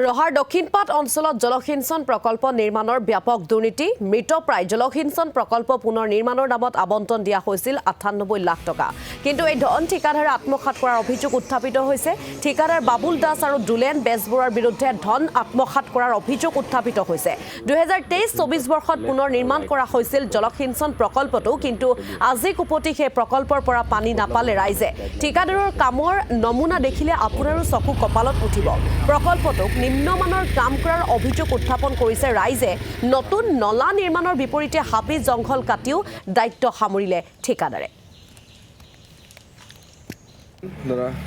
ৰহাৰ দক্ষিণপাট অঞ্চলত জলসিঞ্চন প্ৰকল্প নিৰ্মাণৰ ব্যাপক দুৰ্নীতি মৃতপ্ৰায় জলসিঞ্চন প্ৰকল্প পুনৰ নিৰ্মাণৰ নামত আবণ্টন দিয়া হৈছিল ৯৮ লাখ টকা কিন্তু এই ধন ঠিকাদাৰে আত্মসাৎ কৰাৰ অভিযোগ উত্থাপিত হৈছে ঠিকাদাৰ বাবুল দাস আৰু দুলেন বেজবৰুৱাৰ বিৰুদ্ধে ধন আত্মসাৎ কৰাৰ অভিযোগ উত্থাপিত হৈছে ২০২৩-২৪ বৰ্ষত পুনৰ নিৰ্মাণ কৰা হৈছিল জলসিঞ্চন প্ৰকল্পটো কিন্তু আজি কুপতি সেই প্ৰকল্পৰ পৰা পানী নাপালে ৰাইজে ঠিকাদাৰৰ কামৰ নমুনা দেখিলে আপোনাৰো চকু কপালত উঠিব প্ৰকল্পটো নিম্নমানৰ কাম কৰাৰ অভিযোগ উত্থাপন কৰিছে ৰাইজে নতুন নলা নিৰ্মাণৰ বিপৰীতে হাবি জংঘল কাটিও দায়িত্ব সামৰিলে ঠিকাদাৰে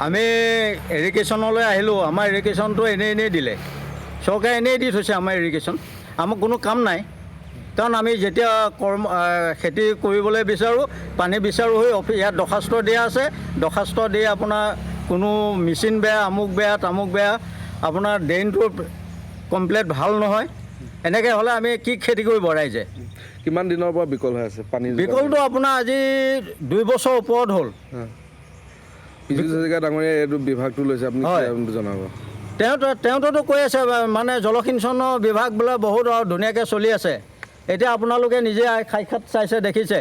আমি ইৰিগেশ্যনলৈ আহিলোঁ আমাৰ ইৰিগেশ্যনটো এনেই দিলে চৰকাৰে এনেই দি থৈছে আমাৰ ইৰিগেশ্যন আমাক কোনো কাম নাই কাৰণ আমি যেতিয়া খেতি কৰিবলৈ বিচাৰোঁ পানী বিচাৰোঁ হৈ ইয়াত দৰ্খাস্ত দিয়া আছে দৰ্খাস্ত দি আপোনাৰ কোনো মেচিন বেয়া আমুক বেয়া তামুক বেয়া আপোনাৰ ড্ৰেইনটো কমপ্লিট ভাল নহয় এনেকৈ হ'লে আমি কি খেতি কৰিব ৰাইজে কিমান দিনৰ পৰা বিকল হৈ আছে পানী বিকলটো আপোনাৰ আজি 2 বছৰ ওপৰত হ'ল পিছু হাজৰিকা ডাঙৰীয়া এইটো বিভাগটো লৈছে আপুনি জনাব তেওঁতো কৈ আছে মানে জলসিঞ্চনৰ বিভাগ বোলে বহুত ধুনীয়াকৈ চলি আছে এতিয়া আপোনালোকে নিজে সাক্ষাৎ চাইছে দেখিছে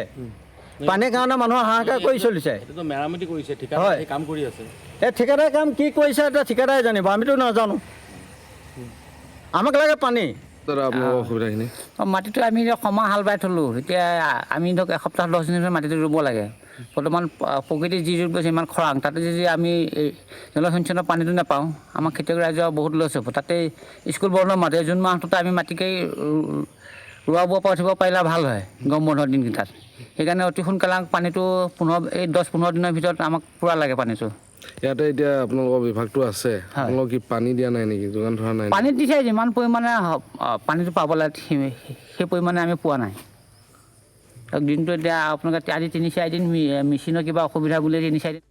পানীৰ কাৰণে মানুহৰ হাহাকাৰ কৰি চলিছে মেৰামতি কৰিছে ঠিকাদাৰে কাম কৰি আছে এই ঠিকাদাৰে কাম কি কৰিছে এতিয়া ঠিকাদাৰে জানিব আমিতো নাজানো আমাক লাগে পানী আপোনাৰ অসুবিধাখিনি মাটিটো আমি সময় হাল বাই থলোঁ এতিয়া আমি ধৰক এসপ্তাহ 10 দিনৰ মাটিটো ৰুব লাগে বৰ্তমান প্ৰকৃতি যি ৰূপ লৈছে ইমান খৰাং তাতে যদি আমি জলসিঞ্চনৰ পানীটো নাপাওঁ আমাৰ খেতিয়ক ৰাইজৰ বহুত লছ হ'ব তাতে স্কুল বন্ধ মাতে জুন মাহটোতে আমি মাটিকেই ৰোৱা বোৱা পৰা উঠিব পাৰিলে ভাল হয় গৰম বন্ধৰ দিনকেইটাত সেইকাৰণে অতি সোনকালে পানীটো 10-15 দিনৰ ভিতৰত আমাক পূৰা লাগে পানীটো ইয়াতে এতিয়া আপোনালোকৰ বিভাগটো আছে আপোনালোক কি পানী দিয়া নাই নেকি যোগান ধৰা নাই পানী দিছে যিমান পৰিমাণে পানীটো পাব লাগে সেই পৰিমাণে আমি পোৱা নাই দিনটো এতিয়া আপোনালোকে আজি 3-4 দিন মেচিনৰ কিবা অসুবিধা বুলি 3-4 দিন